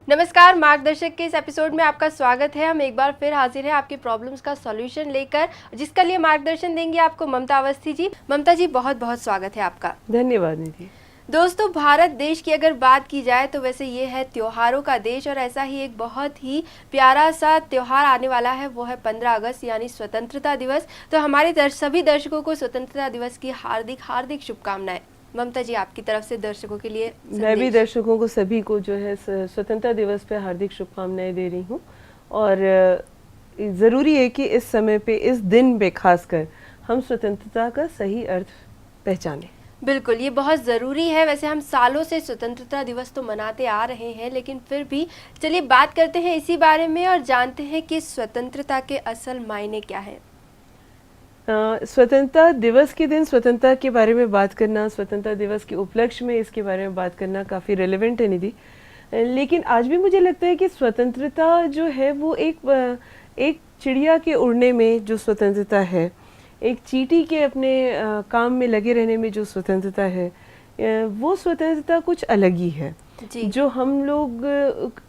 नमस्कार, मार्गदर्शक के इस एपिसोड में आपका स्वागत है। हम एक बार फिर हाजिर हैं आपके प्रॉब्लम्स का सॉल्यूशन लेकर, जिसका लिए मार्गदर्शन देंगी आपको ममता अवस्थी जी। ममता जी, बहुत बहुत स्वागत है आपका। धन्यवाद निधि। दोस्तों, भारत देश की अगर बात की जाए तो वैसे ये है त्योहारों का देश, और ऐसा ही एक बहुत ही प्यारा सा त्योहार आने वाला है, वो है 15 अगस्त यानी स्वतंत्रता दिवस। तो हमारे सभी दर्शकों को स्वतंत्रता दिवस की हार्दिक हार्दिक शुभकामनाएं। ममता जी, आपकी तरफ से दर्शकों के लिए मैं भी दर्शकों को सभी को जो है स्वतंत्रता दिवस पे हार्दिक शुभकामनाएं दे रही हूँ। और ज़रूरी है कि इस समय पे, इस दिन पे खासकर हम स्वतंत्रता का सही अर्थ पहचानें। बिल्कुल, ये बहुत ज़रूरी है। वैसे हम सालों से स्वतंत्रता दिवस तो मनाते आ रहे हैं, लेकिन फिर भी चलिए बात करते हैं इसी बारे में और जानते हैं कि स्वतंत्रता के असल मायने क्या हैं। स्वतंत्रता दिवस के दिन स्वतंत्रता के बारे में बात करना, स्वतंत्रता दिवस के उपलक्ष्य में इसके बारे में बात करना काफ़ी रेलेवेंट है निधि। लेकिन आज भी मुझे लगता है कि स्वतंत्रता जो है वो एक चिड़िया के उड़ने में जो स्वतंत्रता है, एक चींटी के अपने काम में लगे रहने में जो स्वतंत्रता है, वो स्वतंत्रता कुछ अलग ही है जो हम लोग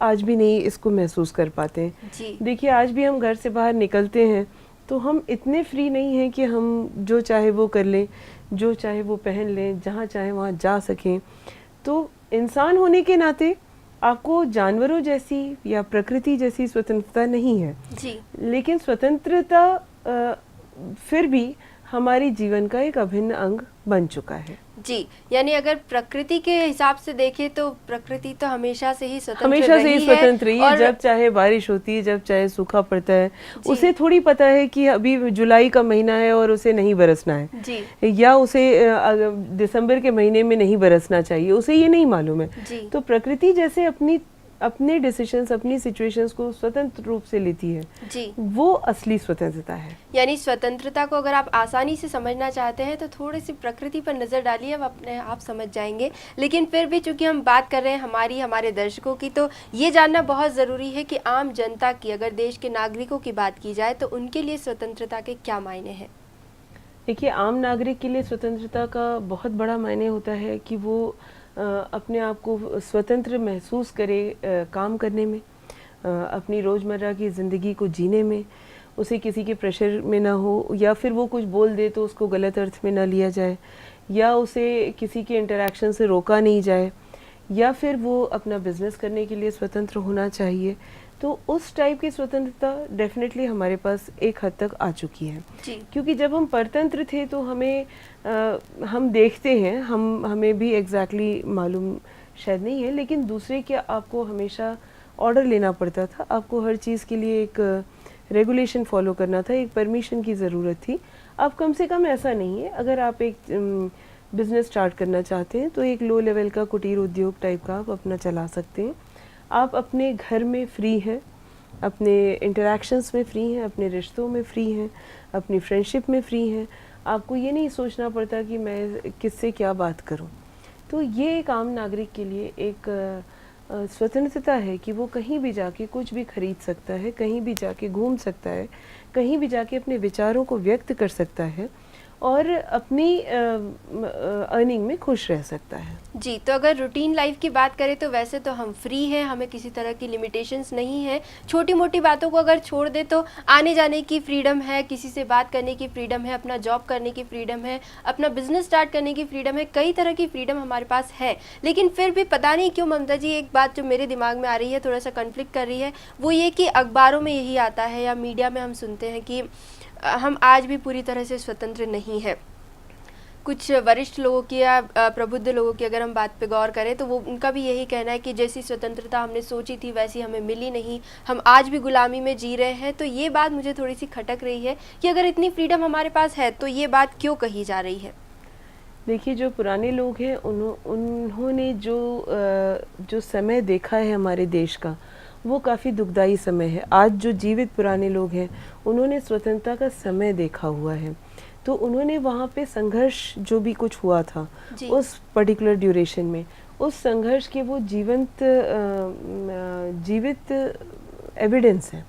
आज भी नहीं इसको महसूस कर पाते हैं। देखिए, आज भी हम घर से बाहर निकलते हैं तो हम इतने फ्री नहीं हैं कि हम जो चाहे वो कर लें, जो चाहे वो पहन लें, जहाँ चाहे वहाँ जा सकें। तो इंसान होने के नाते आपको जानवरों जैसी या प्रकृति जैसी स्वतंत्रता नहीं है जी। लेकिन स्वतंत्रता फिर भी हमारी जीवन का एक अभिन्न अंग बन चुका है। जी, यानी अगर प्रकृति के हिसाब से देखें तो प्रकृति तो हमेशा से ही स्वतंत्र रही है। जब चाहे बारिश होती है, जब चाहे सूखा पड़ता है, उसे थोड़ी पता है कि अभी जुलाई का महीना है और उसे नहीं बरसना है जी। या उसे दिसंबर के महीने में नहीं बरसना चाहिए, उसे ये नहीं मालूम है जी। तो प्रकृति जैसे अपने डिसीजंस, अपनी सिचुएशंस को स्वतंत्र रूप से लेती है जी, वो असली स्वतंत्रता है। यानी स्वतंत्रता को अगर आप आसानी से समझना चाहते हैं तो थोड़ी सी प्रकृति पर नज़र डालिए, अब अपने आप समझ जाएंगे। लेकिन फिर भी चूंकि हम बात कर रहे हैं हमारे दर्शकों की, तो ये जानना बहुत ज़रूरी है कि आम जनता की, अगर देश के नागरिकों की बात की जाए तो उनके लिए स्वतंत्रता के क्या मायने हैं। देखिए, आम नागरिक के लिए स्वतंत्रता का बहुत बड़ा मायने होता है कि वो अपने आप को स्वतंत्र महसूस करे काम करने में, अपनी रोज़मर्रा की ज़िंदगी को जीने में, उसे किसी के प्रेशर में ना हो, या फिर वो कुछ बोल दे तो उसको गलत अर्थ में ना लिया जाए, या उसे किसी के इंटरेक्शन से रोका नहीं जाए, या फिर वो अपना बिजनेस करने के लिए स्वतंत्र होना चाहिए। तो उस टाइप की स्वतंत्रता डेफिनेटली हमारे पास एक हद तक आ चुकी है जी। क्योंकि जब हम परतंत्र थे तो हम देखते हैं, हमें भी एग्जैक्टली मालूम शायद नहीं है, लेकिन दूसरे के आपको हमेशा ऑर्डर लेना पड़ता था, आपको हर चीज़ के लिए एक रेगुलेशन फॉलो करना था, एक परमिशन की ज़रूरत थी। अब कम से कम ऐसा नहीं है। अगर आप एक बिज़नेस स्टार्ट करना चाहते हैं तो एक लो लेवल का कुटीर उद्योग टाइप का आप अपना चला सकते हैं। आप अपने घर में फ्री हैं, अपने इंटरेक्शंस में फ्री हैं, अपने रिश्तों में फ्री हैं, अपनी फ्रेंडशिप में फ्री हैं। आपको ये नहीं सोचना पड़ता कि मैं किससे क्या बात करूं। तो ये एक आम नागरिक के लिए एक स्वतंत्रता है कि वो कहीं भी जाके कुछ भी खरीद सकता है, कहीं भी जाके घूम सकता है, कहीं भी जाके अपने विचारों को व्यक्त कर सकता है और अपनी अर्निंग में खुश रह सकता है। जी, तो अगर रूटीन लाइफ की बात करें तो वैसे तो हम फ्री हैं, हमें किसी तरह की लिमिटेशंस नहीं है। छोटी मोटी बातों को अगर छोड़ दे तो आने जाने की फ्रीडम है, किसी से बात करने की फ्रीडम है, अपना जॉब करने की फ्रीडम है, अपना बिजनेस स्टार्ट करने की फ्रीडम है, कई तरह की फ्रीडम हमारे पास है। लेकिन फिर भी पता नहीं क्यों ममता जी, एक बात जो मेरे दिमाग में आ रही है, थोड़ा सा कन्फ्लिक्ट कर रही है, वो ये कि अखबारों में यही आता है या मीडिया में हम सुनते हैं कि हम आज भी पूरी तरह से स्वतंत्र नहीं है। कुछ वरिष्ठ लोगों की या प्रबुद्ध लोगों की अगर हम बात पे गौर करें तो वो उनका भी यही कहना है कि जैसी स्वतंत्रता हमने सोची थी वैसी हमें मिली नहीं, हम आज भी गुलामी में जी रहे हैं। तो ये बात मुझे थोड़ी सी खटक रही है कि अगर इतनी फ्रीडम हमारे पास है तो ये बात क्यों कही जा रही है। देखिए, जो पुराने लोग हैं उन्होंने जो समय देखा है हमारे देश का, वो काफ़ी दुखदाई समय है। आज जो जीवित पुराने लोग हैं उन्होंने स्वतंत्रता का समय देखा हुआ है, तो उन्होंने वहाँ पे संघर्ष जो भी कुछ हुआ था उस पर्टिकुलर ड्यूरेशन में, उस संघर्ष के वो जीवित एविडेंस है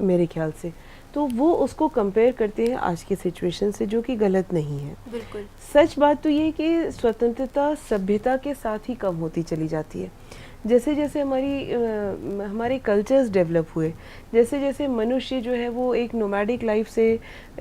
मेरे ख्याल से। तो वो उसको कंपेयर करते हैं आज की सिचुएशन से, जो कि गलत नहीं है। बिल्कुल सच बात तो ये कि स्वतंत्रता सभ्यता के साथ ही कम होती चली जाती है। जैसे जैसे हमारे कल्चर्स डेवलप हुए, जैसे जैसे मनुष्य जो है वो एक नोमैडिक लाइफ से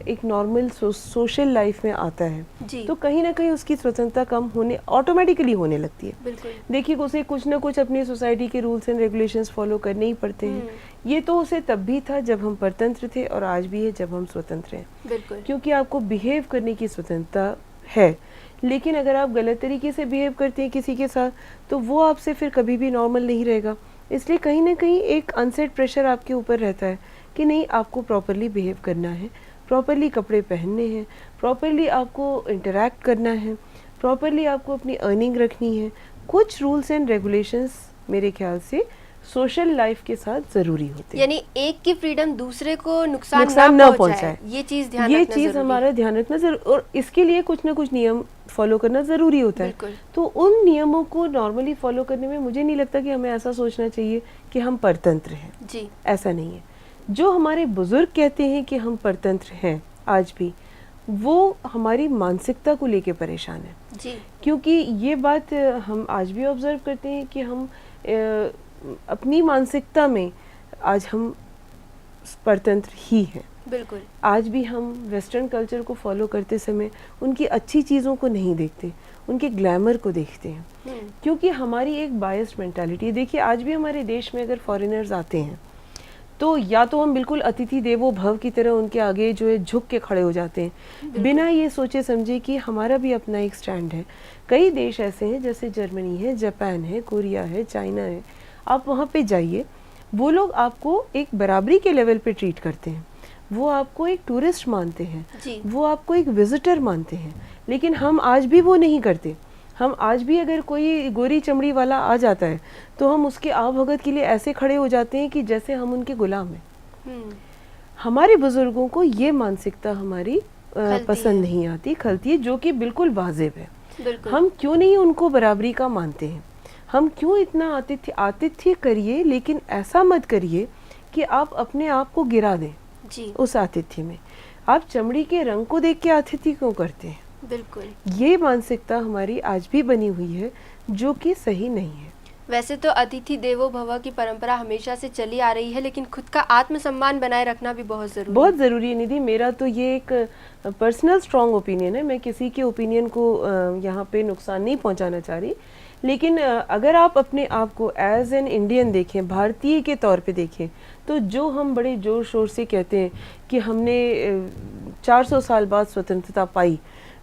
एक नॉर्मल सोशल लाइफ में आता है, जी। तो कहीं ना कहीं उसकी स्वतंत्रता कम होने ऑटोमेटिकली होने लगती है। बिल्कुल। देखिए उसे कुछ ना कुछ अपनी सोसाइटी के रूल्स एंड रेगुलेशंस फॉलो करने ही पड़ते हैं। ये तो उसे तब भी था जब हम परतंत्र थे, और आज भी है जब हम स्वतंत्र हैं। बिल्कुल। क्योंकि आपको बिहेव करने की स्वतंत्रता है, लेकिन अगर आप गलत तरीके से बिहेव करते हैं किसी के साथ, तो वो आपसे फिर कभी भी नॉर्मल नहीं रहेगा। इसलिए कहीं ना कहीं एक अनसेट प्रेशर आपके ऊपर रहता है कि नहीं, आपको प्रॉपरली बिहेव करना है, प्रॉपरली कपड़े पहनने हैं, प्रॉपरली आपको इंटरैक्ट करना है, प्रॉपरली आपको अपनी अर्निंग रखनी है। कुछ रूल्स एंड रेगुलेशंस मेरे ख्याल से सोशल लाइफ के साथ जरूरी होते हैं। यानी एक की फ्रीडम दूसरे को नुकसान ना पहुंचाए, ये चीज ध्यान ये रखना चीज जरूरी हमारा ध्यान रखना जरूर, और इसके लिए कुछ ना कुछ नियम फॉलो करना जरूरी होता है। बिल्कुल। तो उन नियमों को नॉर्मली फॉलो करने में मुझे नहीं लगता कि हमें ऐसा सोचना चाहिए कि हम परतंत्र हैं। जी। ऐसा नहीं है। जो हमारे बुजुर्ग कहते हैं कि हम परतंत्र हैं आज भी, वो हमारी मानसिकता को लेके परेशान है। जी। क्योंकि ये बात हम आज भी ऑब्जर्व करते हैं कि हम अपनी मानसिकता में आज हम परतंत्र ही हैं। बिल्कुल। आज भी हम वेस्टर्न कल्चर को फॉलो करते समय उनकी अच्छी चीज़ों को नहीं देखते, उनके ग्लैमर को देखते हैं, क्योंकि हमारी एक बायस्ड मेंटालिटी है। देखिए आज भी हमारे देश में अगर फॉरेनर्स आते हैं तो या तो हम बिल्कुल अतिथि देवो भव की तरह उनके आगे जो है झुक के खड़े हो जाते हैं, बिना ये सोचे समझे कि हमारा भी अपना एक स्टैंड है। कई देश ऐसे हैं जैसे जर्मनी है, जापान है, कोरिया है, चाइना है, आप वहाँ पे जाइए, वो लोग आपको एक बराबरी के लेवल पे ट्रीट करते हैं। वो आपको एक टूरिस्ट मानते हैं, वो आपको एक विजिटर मानते हैं। लेकिन हम आज भी वो नहीं करते। हम आज भी अगर कोई गोरी चमड़ी वाला आ जाता है तो हम उसके आवभगत के लिए ऐसे खड़े हो जाते हैं कि जैसे हम उनके गुलाम हैं। हमारे बुजुर्गों को ये मानसिकता हमारी पसंद नहीं आती, खलती है, जो कि बिल्कुल वाजिब है। हम क्यों नहीं उनको बराबरी का मानते हैं? हम क्यों इतना आतिथ्य करिए, लेकिन ऐसा मत करिए कि आप अपने आप को गिरा दें जी। उस आतिथ्य में। आप चमड़ी के रंग को देख के आतिथ्य क्यों करते हैं? बिल्कुल। ये मानसिकता हमारी आज भी बनी हुई है, जो कि सही नहीं है। वैसे तो अतिथि देवो भव की परंपरा हमेशा से चली आ रही है, लेकिन खुद का आत्मसम्मान बनाए रखना भी बहुत जरूरी है निधि। मेरा तो ये एक पर्सनल स्ट्रॉन्ग ओपिनियन है। मैं किसी के ओपिनियन को यहाँ पे नुकसान नहीं पहुँचाना चाह रही, लेकिन अगर आप अपने आप को एज एन इंडियन देखें, भारतीय के तौर पे देखें, तो जो हम बड़े जोर शोर से कहते हैं कि हमने 400 साल बाद स्वतंत्रता पाई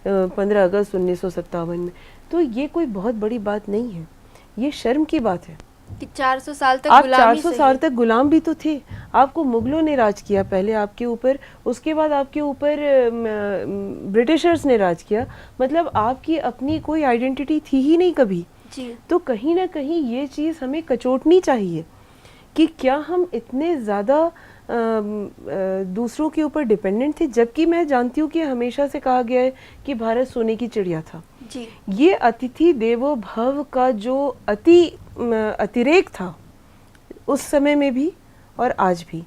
15 अगस्त 1957 में, तो ये कोई बहुत बड़ी बात नहीं है। ये शर्म की बात है कि 400 साल तक आप 400 साल तक गुलाम भी तो थे। आपको मुगलों ने राज किया पहले आपके ऊपर, उसके बाद आपके ऊपर ब्रिटिशर्स ने राज किया। मतलब आपकी अपनी कोई आइडेंटिटी थी ही नहीं कभी जी। तो कहीं ना कहीं ये चीज़ हमें कचोटनी चाहिए कि क्या हम इतने ज़्यादा दूसरों के ऊपर डिपेंडेंट थे, जबकि मैं जानती हूँ कि हमेशा से कहा गया है कि भारत सोने की चिड़िया था जी। ये अतिथि देवो भव का जो अतिरेक था उस समय में भी और आज भी,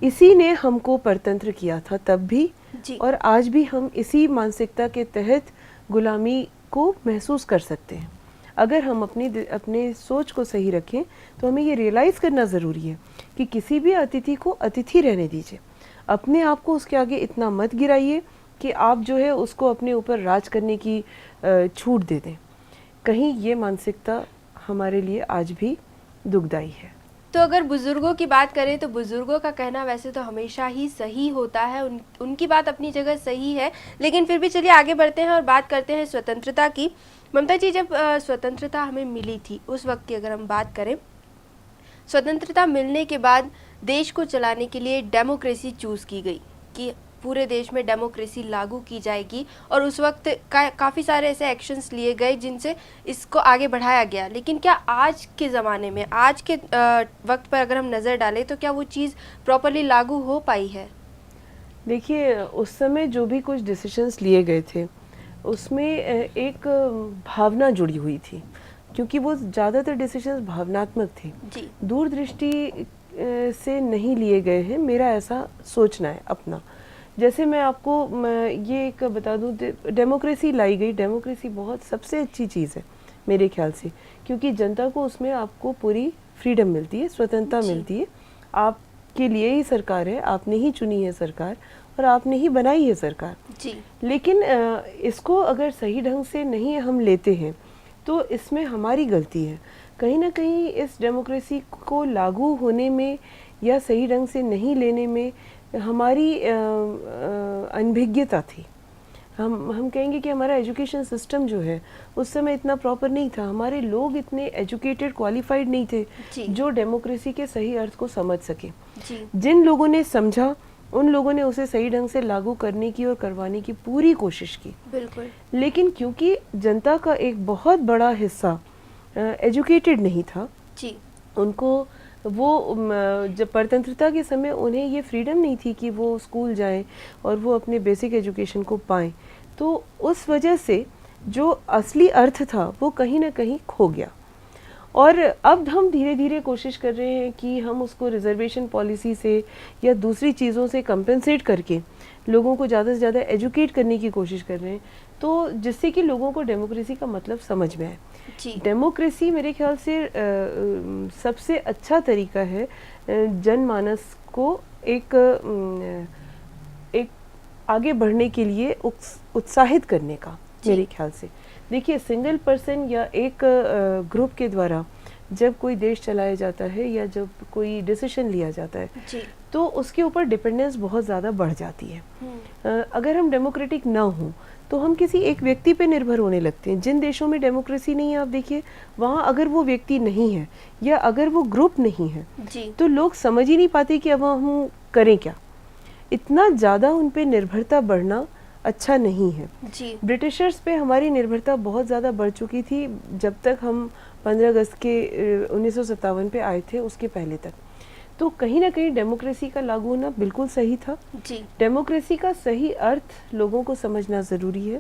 इसी ने हमको परतंत्र किया था तब भी जी। और आज भी हम इसी मानसिकता के तहत गुलामी को महसूस कर सकते हैं। अगर हम अपने सोच को सही रखें तो हमें ये रियलाइज़ करना ज़रूरी है कि किसी भी अतिथि को अतिथि रहने दीजिए। अपने आप को उसके आगे इतना मत गिराइए कि आप जो है उसको अपने ऊपर राज करने की छूट दे दें। कहीं ये मानसिकता हमारे लिए आज भी दुखदाई है। तो अगर बुजुर्गों की बात करें तो बुजुर्गों का कहना वैसे तो हमेशा ही सही होता है, उनकी बात अपनी जगह सही है, लेकिन फिर भी चलिए आगे बढ़ते हैं और बात करते हैं स्वतंत्रता की। ममता जी, जब स्वतंत्रता हमें मिली थी उस वक्त की अगर हम बात करें, स्वतंत्रता मिलने के बाद देश को चलाने के लिए डेमोक्रेसी चूज़ की गई कि पूरे देश में डेमोक्रेसी लागू की जाएगी, और उस वक्त काफ़ी सारे ऐसे एक्शंस लिए गए जिनसे इसको आगे बढ़ाया गया। लेकिन क्या आज के ज़माने में, आज के वक्त पर अगर हम नज़र डालें तो क्या वो चीज़ प्रॉपरली लागू हो पाई है? देखिए, उस समय जो भी कुछ डिसीजंस लिए गए थे उसमें एक भावना जुड़ी हुई थी, क्योंकि वो ज़्यादातर डिसीजंस भावनात्मक थे जी। दूरदृष्टि से नहीं लिए गए हैं, मेरा ऐसा सोचना है अपना। जैसे मैं आपको ये एक बता दूं, डेमोक्रेसी लाई गई। डेमोक्रेसी बहुत सबसे अच्छी चीज़ है, मेरे ख्याल से, क्योंकि जनता को उसमें आपको पूरी फ्रीडम मिलती है, स्वतंत्रता मिलती है। आपके लिए ही सरकार है, आपने ही चुनी है सरकार और आपने ही बनाई है सरकार जी। लेकिन इसको अगर सही ढंग से नहीं हम लेते हैं तो इसमें हमारी गलती है। कहीं ना कहीं इस डेमोक्रेसी को लागू होने में या सही ढंग से नहीं लेने में हमारी अनभिज्ञता थी। हम कहेंगे कि हमारा एजुकेशन सिस्टम जो है उस समय इतना प्रॉपर नहीं था, हमारे लोग इतने एजुकेटेड क्वालिफाइड नहीं थे जो डेमोक्रेसी के सही अर्थ को समझ सके। जिन लोगों ने समझा उन लोगों ने उसे सही ढंग से लागू करने की और करवाने की पूरी कोशिश की। बिल्कुल। लेकिन क्योंकि जनता का एक बहुत बड़ा हिस्सा एजुकेटेड नहीं था जी, उनको वो जब परतंत्रता के समय उन्हें ये फ्रीडम नहीं थी कि वो स्कूल जाएं और वो अपने बेसिक एजुकेशन को पाएं, तो उस वजह से जो असली अर्थ था वो कहीं ना कहीं खो गया। और अब हम धीरे धीरे कोशिश कर रहे हैं कि हम उसको रिजर्वेशन पॉलिसी से या दूसरी चीज़ों से कंपेंसेट करके लोगों को ज़्यादा से ज़्यादा एजुकेट करने की कोशिश कर रहे हैं, तो जिससे कि लोगों को डेमोक्रेसी का मतलब समझ में आए। डेमोक्रेसी मेरे ख्याल से सबसे अच्छा तरीका है जनमानस को एक आगे बढ़ने के लिए उत्साहित करने का। मेरे ख्याल से देखिए, सिंगल पर्सन या एक ग्रुप के द्वारा जब कोई देश चलाया जाता है या जब कोई डिसीजन लिया जाता है तो उसके ऊपर डिपेंडेंस बहुत ज़्यादा बढ़ जाती है। अगर हम डेमोक्रेटिक ना हो तो हम किसी एक व्यक्ति पे निर्भर होने लगते हैं। जिन देशों में डेमोक्रेसी नहीं है, आप देखिए वहाँ अगर वो व्यक्ति नहीं है या अगर वो ग्रुप नहीं है तो लोग समझ ही नहीं पाते कि अब हम करें क्या। इतना ज़्यादा उन पे निर्भरता बढ़ना अच्छा नहीं है। ब्रिटिशर्स पे हमारी निर्भरता बहुत ज़्यादा बढ़ चुकी थी जब तक हम 15 अगस्त के 1957 पे आए थे, उसके पहले तक। तो कहीं ना कहीं डेमोक्रेसी का लागू होना बिल्कुल सही था। डेमोक्रेसी का सही अर्थ लोगों को समझना ज़रूरी है।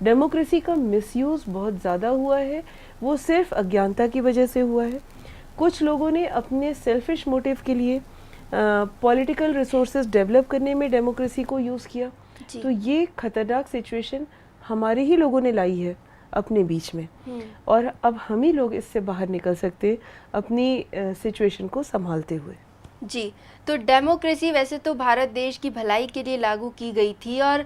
डेमोक्रेसी का मिसयूज़ बहुत ज़्यादा हुआ है, वो सिर्फ अज्ञानता की वजह से हुआ है। कुछ लोगों ने अपने सेल्फिश मोटिव के लिए पॉलिटिकल रिसोर्सेज डेवलप करने में डेमोक्रेसी को यूज़ किया। तो ये खतरनाक सिचुएशन हमारे ही लोगों ने लाई है अपने बीच में, और अब हम ही लोग इससे बाहर निकल सकते अपनी सिचुएशन को संभालते हुए। जी, तो डेमोक्रेसी वैसे तो भारत देश की भलाई के लिए लागू की गई थी और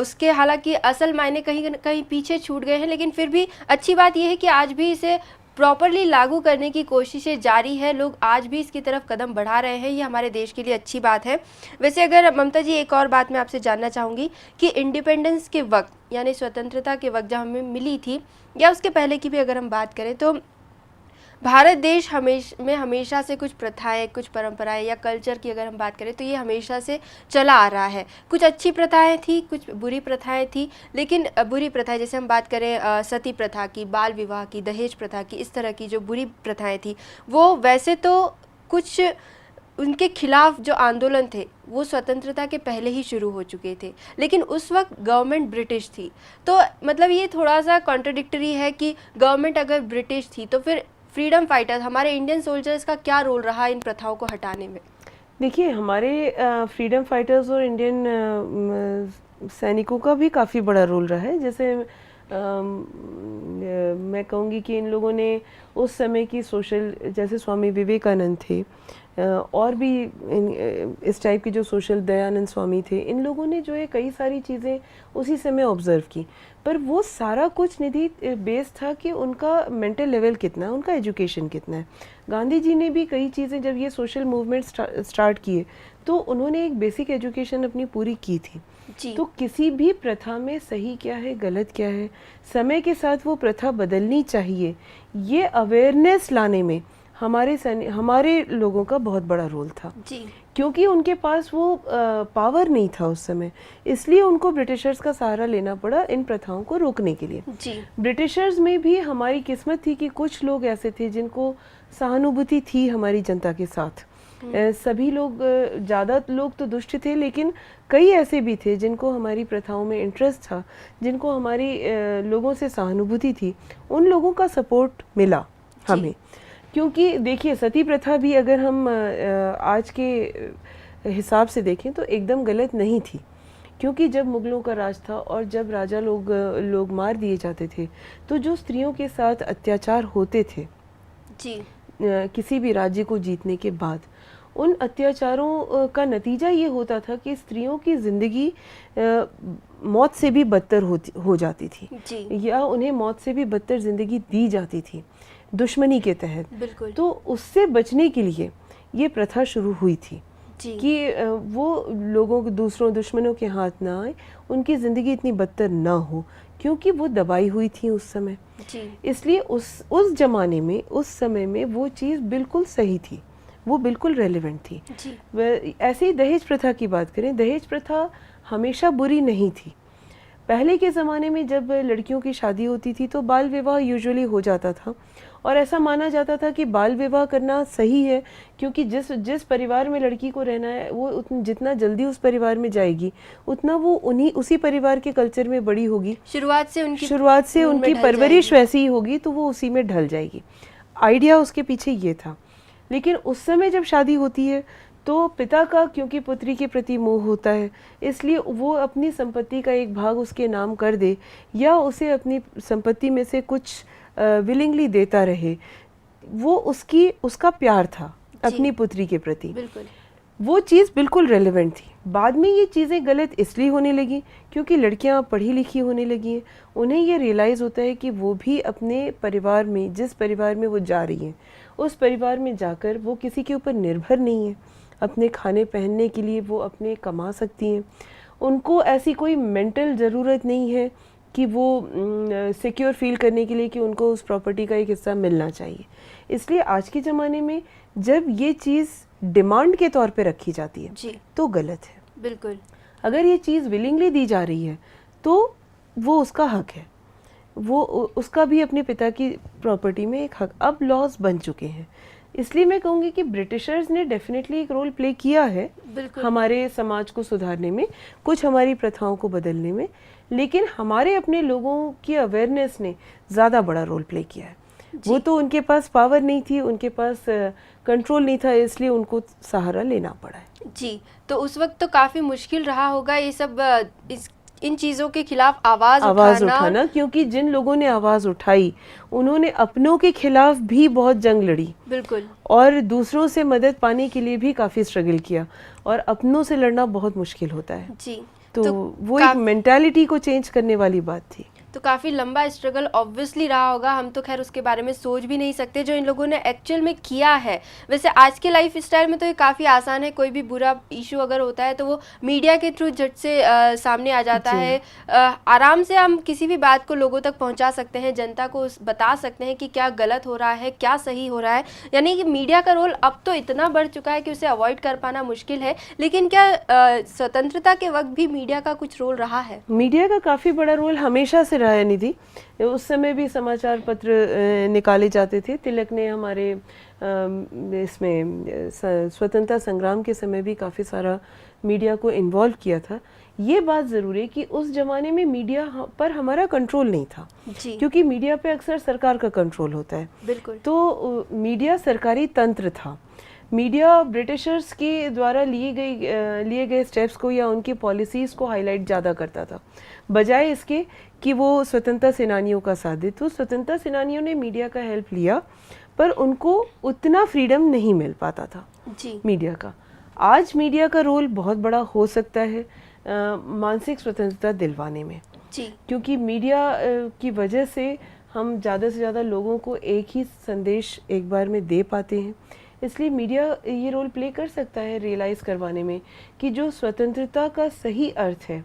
उसके हालांकि असल मायने कहीं न कहीं पीछे छूट गए हैं, लेकिन फिर भी अच्छी बात यह है कि आज भी इसे प्रॉपरली लागू करने की कोशिशें जारी है। लोग आज भी इसकी तरफ कदम बढ़ा रहे हैं, ये हमारे देश के लिए अच्छी बात है। वैसे अगर ममता जी, एक और बात मैं आपसे जानना चाहूँगी कि इंडिपेंडेंस के वक्त यानी स्वतंत्रता के वक्त जब हमें मिली थी या उसके पहले की भी अगर हम बात करें तो भारत देश हमेशा से कुछ प्रथाएं, कुछ परंपराएं या कल्चर की अगर हम बात करें तो ये हमेशा से चला आ रहा है। कुछ अच्छी प्रथाएं थी, कुछ बुरी प्रथाएं थी, लेकिन बुरी प्रथाएं जैसे हम बात करें सती प्रथा की, बाल विवाह की, दहेज प्रथा की, इस तरह की जो बुरी प्रथाएं थी वो वैसे तो कुछ उनके खिलाफ जो आंदोलन थे वो स्वतंत्रता के पहले ही शुरू हो चुके थे, लेकिन उस वक्त गवर्नमेंट ब्रिटिश थी। तो मतलब ये थोड़ा सा कॉन्ट्रडिक्टरी है कि गवर्नमेंट अगर ब्रिटिश थी तो फिर फ्रीडम फाइटर्स, हमारे इंडियन सोल्जर्स का क्या रोल रहा इन प्रथाओं को हटाने में? देखिए, हमारे फ्रीडम फाइटर्स और इंडियन सैनिकों का भी काफ़ी बड़ा रोल रहा है। जैसे मैं कहूँगी कि इन लोगों ने उस समय की सोशल, जैसे स्वामी विवेकानंद थे और भी इस टाइप के जो सोशल, दयानंद स्वामी थे, इन लोगों ने जो है कई सारी चीज़ें उसी समय ऑब्जर्व की। पर वो सारा कुछ निधि बेस था कि उनका मेंटल लेवल कितना है, उनका एजुकेशन कितना है। गांधी जी ने भी कई चीज़ें, जब ये सोशल मूवमेंट स्टार्ट किए तो उन्होंने एक बेसिक एजुकेशन अपनी पूरी की थी। तो किसी भी प्रथा में सही क्या है, गलत क्या है, समय के साथ वो प्रथा बदलनी चाहिए, ये अवेयरनेस लाने में हमारे लोगों का बहुत बड़ा रोल था। क्योंकि उनके पास वो पावर नहीं था उस समय, इसलिए उनको ब्रिटिशर्स का सहारा लेना पड़ा इन प्रथाओं को रोकने के लिए। ब्रिटिशर्स में भी हमारी किस्मत थी कि कुछ लोग ऐसे थे जिनको सहानुभूति थी हमारी जनता के साथ। सभी लोग, ज़्यादा लोग तो दुष्ट थे, लेकिन कई ऐसे भी थे जिनको हमारी प्रथाओं में इंटरेस्ट था, जिनको हमारी लोगों से सहानुभूति थी। उन लोगों का सपोर्ट मिला हमें। क्योंकि देखिए, सती प्रथा भी अगर हम आज के हिसाब से देखें तो एकदम गलत नहीं थी, क्योंकि जब मुगलों का राज था और जब राजा लोग मार दिए जाते थे, तो जो स्त्रियों के साथ अत्याचार होते थे जी किसी भी राज्य को जीतने के बाद, उन अत्याचारों का नतीजा ये होता था कि स्त्रियों की ज़िंदगी मौत से भी बदतर हो जाती थी, जी या उन्हें मौत से भी बदतर ज़िंदगी दी जाती थी दुश्मनी के तहत। बिल्कुल। तो उससे बचने के लिए ये प्रथा शुरू हुई थी जी कि वो लोगों के दूसरों दुश्मनों के हाथ ना आए, उनकी ज़िंदगी इतनी बदतर ना हो, क्योंकि वो दबाई हुई थी उस समय। जी इसलिए उस ज़माने में, उस समय में वो चीज़ बिल्कुल सही थी, वो बिल्कुल रेलेवेंट थी। जी ऐसे ही दहेज प्रथा की बात करें, दहेज प्रथा हमेशा बुरी नहीं थी। पहले के ज़माने में जब लड़कियों की शादी होती थी तो बाल विवाह यूजुअली हो जाता था, और ऐसा माना जाता था कि बाल विवाह करना सही है, क्योंकि जिस परिवार में लड़की को रहना है वो जितना जल्दी उस परिवार में जाएगी, उतना वो उसी परिवार के कल्चर में बड़ी होगी, शुरुआत से उनकी परवरिश वैसी ही होगी, तो वो उसी में ढल जाएगी। आइडिया उसके पीछे ये था। लेकिन उस समय जब शादी होती है तो पिता का, क्योंकि पुत्री के प्रति मोह होता है, इसलिए वो अपनी संपत्ति का एक भाग उसके नाम कर दे, या उसे अपनी संपत्ति में से कुछ विलिंगली देता रहे। वो उसका प्यार था अपनी पुत्री के प्रति। बिल्कुल। वो चीज़ बिल्कुल रेलेवेंट थी। बाद में ये चीज़ें गलत इसलिए होने लगी क्योंकि लड़कियां पढ़ी लिखी होने लगी हैं, उन्हें ये रियलाइज़ होता है कि वो भी अपने परिवार में, जिस परिवार में वो जा रही हैं, उस परिवार में जाकर वो किसी के ऊपर निर्भर नहीं है। अपने खाने पहनने के लिए वो अपने कमा सकती हैं, उनको ऐसी कोई मेंटल ज़रूरत नहीं है कि वो सिक्योर फील करने के लिए कि उनको उस प्रॉपर्टी का एक हिस्सा मिलना चाहिए। इसलिए आज के ज़माने में जब ये चीज़ डिमांड के तौर पे रखी जाती है जी तो गलत है। बिल्कुल। अगर ये चीज़ विलिंगली दी जा रही है तो वो उसका हक है, वो उसका भी अपने पिता की प्रॉपर्टी में एक हक। अब लॉज बन चुके हैं, इसलिए मैं कहूँगी कि ब्रिटिशर्स ने डेफिनेटली एक रोल प्ले किया है हमारे समाज को सुधारने में, कुछ हमारी प्रथाओं को बदलने में, लेकिन हमारे अपने लोगों की अवेयरनेस ने ज़्यादा बड़ा रोल प्ले किया है। वो तो उनके पास पावर नहीं थी, उनके पास कंट्रोल नहीं था, इसलिए उनको सहारा लेना पड़ा है। जी, तो उस वक्त तो काफ़ी मुश्किल रहा होगा ये सब इन चीज़ों के खिलाफ आवाज़ उठाना, क्योंकि जिन लोगों ने आवाज़ उठाई उन्होंने अपनों के खिलाफ भी बहुत जंग लड़ी। बिल्कुल। और दूसरों से मदद पाने के लिए भी काफ़ी स्ट्रगल किया, और अपनों से लड़ना बहुत मुश्किल होता है। जी, तो वो एक मेंटालिटी को चेंज करने वाली बात थी। तो काफ़ी लंबा स्ट्रगल ऑब्वियसली रहा होगा, हम तो खैर उसके बारे में सोच भी नहीं सकते जो इन लोगों ने एक्चुअल में किया है। वैसे आज के लाइफ स्टाइल में तो ये काफ़ी आसान है, कोई भी बुरा इशू अगर होता है तो वो मीडिया के थ्रू झट से सामने आ जाता है। आराम से हम किसी भी बात को लोगों तक पहुंचा सकते हैं, जनता को बता सकते हैं कि क्या गलत हो रहा है, क्या सही हो रहा है। यानी कि मीडिया का रोल अब तो इतना बढ़ चुका है कि उसे अवॉइड कर पाना मुश्किल है। लेकिन क्या स्वतंत्रता के वक्त भी मीडिया का कुछ रोल रहा है? मीडिया का काफ़ी बड़ा रोल हमेशा से रहा है निधि। उस समय भी समाचार पत्र निकाले जाते थे। तिलक ने हमारे इसमें स्वतंत्रता संग्राम के समय भी काफ़ी सारा मीडिया को इन्वॉल्व किया था। ये बात ज़रूर है कि उस ज़माने में मीडिया पर हमारा कंट्रोल नहीं था जी। क्योंकि मीडिया पे अक्सर सरकार का कंट्रोल होता है। बिल्कुल। तो मीडिया सरकारी तंत्र था। मीडिया ब्रिटिशर्स के द्वारा लिए गए स्टेप्स को या उनकी पॉलिसीज़ को हाईलाइट ज़्यादा करता था, बजाय इसके कि वो स्वतंत्रता सेनानियों का साथ दे। तो स्वतंत्रता सेनानियों ने मीडिया का हेल्प लिया, पर उनको उतना फ्रीडम नहीं मिल पाता था जी। मीडिया का। आज मीडिया का रोल बहुत बड़ा हो सकता है मानसिक स्वतंत्रता दिलवाने में जी। क्योंकि मीडिया की वजह से हम ज़्यादा से ज़्यादा लोगों को एक ही संदेश एक बार में दे पाते हैं। इसलिए मीडिया ये रोल प्ले कर सकता है रियलाइज़ करवाने में कि जो स्वतंत्रता का सही अर्थ है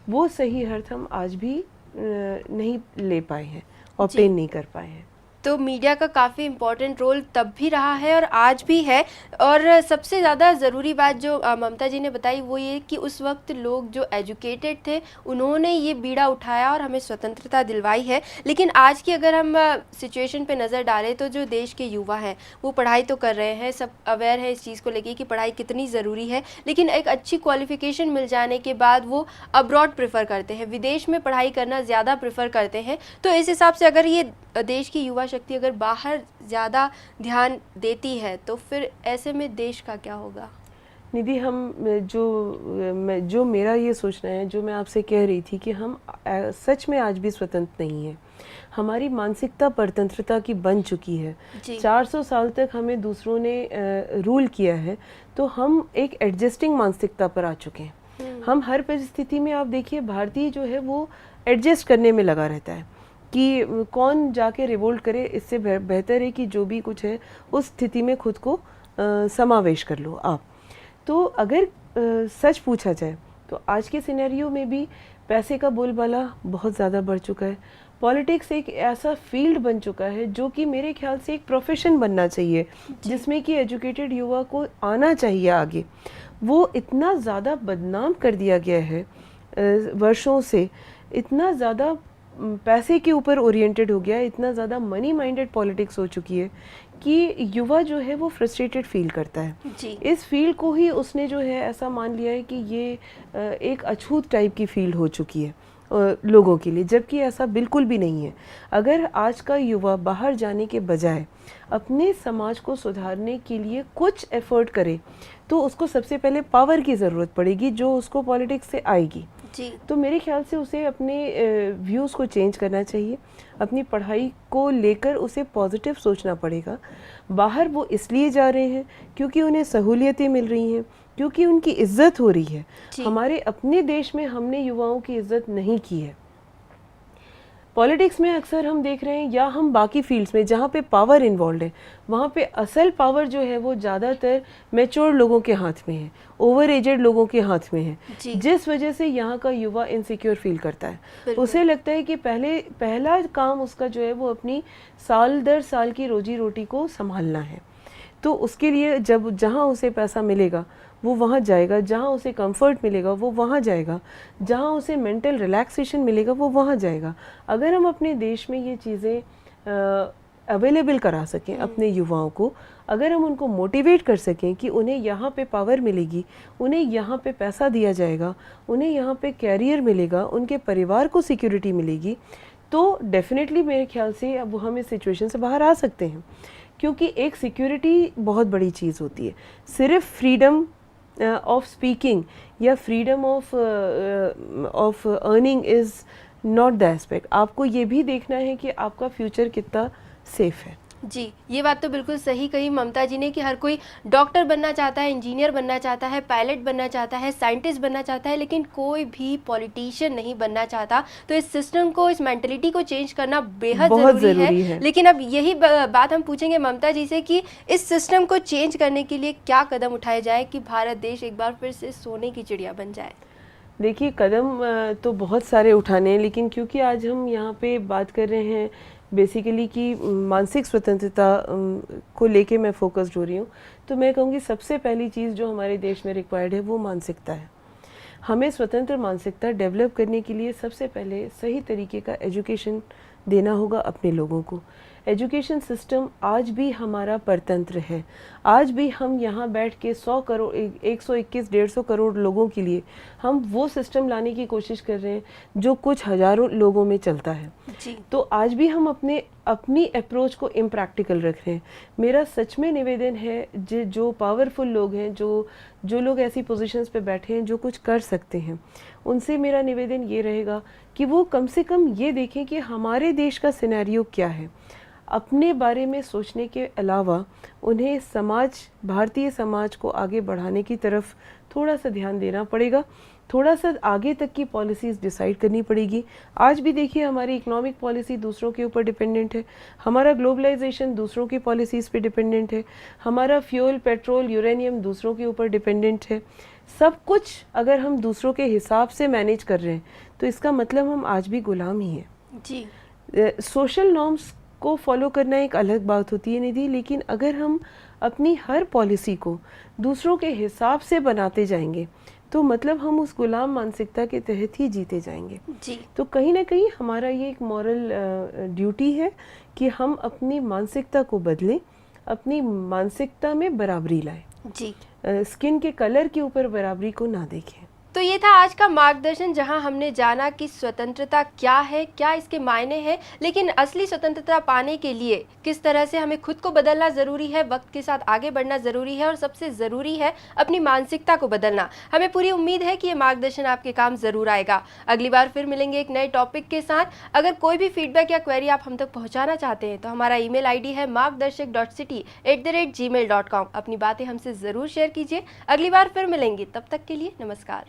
वो सही अर्थ हम आज भी नहीं ले पाए हैं, ऑब्टेन नहीं कर पाए हैं। तो मीडिया का काफ़ी इम्पोर्टेंट रोल तब भी रहा है और आज भी है। और सबसे ज़्यादा ज़रूरी बात जो ममता जी ने बताई वो ये कि उस वक्त लोग जो एजुकेटेड थे उन्होंने ये बीड़ा उठाया और हमें स्वतंत्रता दिलवाई है। लेकिन आज की अगर हम सिचुएशन पे नज़र डालें तो जो देश के युवा हैं वो पढ़ाई तो कर रहे हैं, सब अवेयर है इस चीज़ को लेके कि पढ़ाई कितनी ज़रूरी है, लेकिन एक अच्छी क्वालिफिकेशन मिल जाने के बाद वो अब्रॉड प्रेफर करते हैं, विदेश में पढ़ाई करना ज़्यादा प्रेफर करते हैं। तो इस हिसाब से अगर ये देश की युवा शक्ति अगर बाहर ज़्यादा ध्यान देती है तो फिर ऐसे में देश का क्या होगा? निधि, जो मेरा ये सोचना है, जो मैं आपसे कह रही थी कि हम सच में आज भी स्वतंत्र नहीं है। हमारी मानसिकता परतंत्रता की बन चुकी है। 400 साल तक हमें दूसरों ने रूल किया है, तो हम एक एडजस्टिंग मानसिकता पर आ चुके हैं। हम हर परिस्थिति में, आप देखिए, भारतीय जो है वो एडजस्ट करने में लगा रहता है कि कौन जाके रिवोल्ट करे, इससे बेहतर है कि जो भी कुछ है उस स्थिति में खुद को समावेश कर लो आप। तो अगर सच पूछा जाए तो आज के सिनेरियो में भी पैसे का बोलबाला बहुत ज़्यादा बढ़ चुका है। पॉलिटिक्स एक ऐसा फील्ड बन चुका है जो कि मेरे ख्याल से एक प्रोफेशन बनना चाहिए, जिसमें कि एजुकेटेड युवा को आना चाहिए आगे। वो इतना ज़्यादा बदनाम कर दिया गया है वर्षों से, इतना ज़्यादा पैसे के ऊपर ओरिएंटेड हो गया है, इतना ज़्यादा मनी माइंडेड पॉलिटिक्स हो चुकी है कि युवा जो है वो फ्रस्ट्रेटेड फील करता है। इस फील्ड को ही उसने जो है ऐसा मान लिया है कि ये एक अछूत टाइप की फील्ड हो चुकी है लोगों के लिए, जबकि ऐसा बिल्कुल भी नहीं है। अगर आज का युवा बाहर जाने के बजाय अपने समाज को सुधारने के लिए कुछ एफर्ट करे, तो उसको सबसे पहले पावर की ज़रूरत पड़ेगी जो उसको पॉलिटिक्स से आएगी। तो मेरे ख्याल से उसे अपने व्यूज़ को चेंज करना चाहिए, अपनी पढ़ाई को लेकर उसे पॉजिटिव सोचना पड़ेगा। बाहर वो इसलिए जा रहे हैं क्योंकि उन्हें सहूलियतें मिल रही हैं, क्योंकि उनकी इज्जत हो रही है। हमारे अपने देश में हमने युवाओं की इज्जत नहीं की है। पॉलिटिक्स में अक्सर हम देख रहे हैं, या हम बाकी फील्ड्स में जहाँ पे पावर इन्वॉल्व है, वहाँ पे असल पावर जो है वो ज़्यादातर मैच्योर लोगों के हाथ में है, ओवर एजेड लोगों के हाथ में है, जिस वजह से यहाँ का युवा इनसिक्योर फील करता है। उसे लगता है कि पहला काम उसका जो है वो अपनी साल दर साल की रोजी रोटी को संभालना है। तो उसके लिए जहाँ उसे पैसा मिलेगा वो वहाँ जाएगा, जहाँ उसे कंफर्ट मिलेगा वो वहाँ जाएगा, जहाँ उसे मेंटल रिलैक्सेशन मिलेगा वो वहाँ जाएगा। अगर हम अपने देश में ये चीज़ें अवेलेबल करा सकें अपने युवाओं को, अगर हम उनको मोटिवेट कर सकें कि उन्हें यहाँ पे पावर मिलेगी, उन्हें यहाँ पे पैसा दिया जाएगा, उन्हें यहाँ पे कैरियर मिलेगा, उनके परिवार को सिक्योरिटी मिलेगी, तो डेफिनेटली मेरे ख्याल से अब हम इस सिचुएशन से बाहर आ सकते हैं। क्योंकि एक सिक्योरिटी बहुत बड़ी चीज़ होती है। सिर्फ फ्रीडम ऑफ स्पीकिंग या freedom of earning is not the aspect. आपको ये भी देखना है कि आपका फ्यूचर कितना सेफ है। जी, ये बात तो बिल्कुल सही कही ममता जी ने कि हर कोई डॉक्टर बनना चाहता है, इंजीनियर बनना चाहता है, पायलट बनना चाहता है, साइंटिस्ट बनना चाहता है, लेकिन कोई भी पॉलिटिशियन नहीं बनना चाहता। तो इस सिस्टम को, इस मेंटलिटी को चेंज करना बेहद ज़रूरी है। लेकिन अब यही बात हम पूछेंगे ममता जी से कि इस सिस्टम को चेंज करने के लिए क्या कदम उठाए जाए कि भारत देश एक बार फिर से सोने की चिड़िया बन जाए। देखिए, कदम तो बहुत सारे उठाने हैं, लेकिन क्योंकि आज हम यहाँ पे बात कर रहे हैं बेसिकली कि मानसिक स्वतंत्रता को लेके मैं फोकस्ड हो रही हूँ, तो मैं कहूँगी सबसे पहली चीज़ जो हमारे देश में रिक्वायर्ड है वो मानसिकता है। हमें स्वतंत्र मानसिकता डेवलप करने के लिए सबसे पहले सही तरीके का एजुकेशन देना होगा अपने लोगों को। एजुकेशन सिस्टम आज भी हमारा परतंत्र है। आज भी हम यहाँ बैठ के 100 करोड़ 121-150 करोड़ लोगों के लिए हम वो सिस्टम लाने की कोशिश कर रहे हैं जो कुछ हज़ारों लोगों में चलता है। तो आज भी हम अपनी अप्रोच को इम्प्रैक्टिकल रख रहे हैं। मेरा सच में निवेदन है, जो पावरफुल लोग हैं, जो लोग ऐसी पोजीशंस पे बैठे हैं जो कुछ कर सकते हैं, उनसे मेरा निवेदन ये रहेगा कि वो कम से कम ये देखें कि हमारे देश का सिनेरियो क्या है। अपने बारे में सोचने के अलावा उन्हें भारतीय समाज को आगे बढ़ाने की तरफ थोड़ा सा ध्यान देना पड़ेगा, थोड़ा सा आगे तक की पॉलिसीज़ डिसाइड करनी पड़ेगी। आज भी देखिए, हमारी इकोनॉमिक पॉलिसी दूसरों के ऊपर डिपेंडेंट है, हमारा ग्लोबलाइजेशन दूसरों की पॉलिसीज़ पे डिपेंडेंट है, हमारा फ्यूल, पेट्रोल, यूरेनियम दूसरों के ऊपर डिपेंडेंट है। सब कुछ अगर हम दूसरों के हिसाब से मैनेज कर रहे हैं तो इसका मतलब हम आज भी गुलाम ही हैं। जी, सोशल नॉर्म्स को फॉलो करना एक अलग बात होती है निधि, लेकिन अगर हम अपनी हर पॉलिसी को दूसरों के हिसाब से बनाते जाएंगे तो मतलब हम उस गुलाम मानसिकता के तहत ही जीते जाएंगे। जी। तो कहीं ना कहीं हमारा ये एक मॉरल ड्यूटी है कि हम अपनी मानसिकता को बदलें, अपनी मानसिकता में बराबरी लाएं। जी। स्किन के कलर के ऊपर बराबरी को ना देखें। तो ये था आज का मार्गदर्शन, जहां हमने जाना कि स्वतंत्रता क्या है, क्या इसके मायने हैं, लेकिन असली स्वतंत्रता पाने के लिए किस तरह से हमें खुद को बदलना ज़रूरी है, वक्त के साथ आगे बढ़ना ज़रूरी है और सबसे ज़रूरी है अपनी मानसिकता को बदलना। हमें पूरी उम्मीद है कि ये मार्गदर्शन आपके काम ज़रूर आएगा। अगली बार फिर मिलेंगे एक नए टॉपिक के साथ। अगर कोई भी फीडबैक या क्वेरी आप हम तक पहुँचाना चाहते हैं तो हमारा ईमेल आईडी है margdarshak.city@gmail.com। अपनी बातें हमसे ज़रूर शेयर कीजिए। अगली बार फिर मिलेंगे, तब तक के लिए नमस्कार।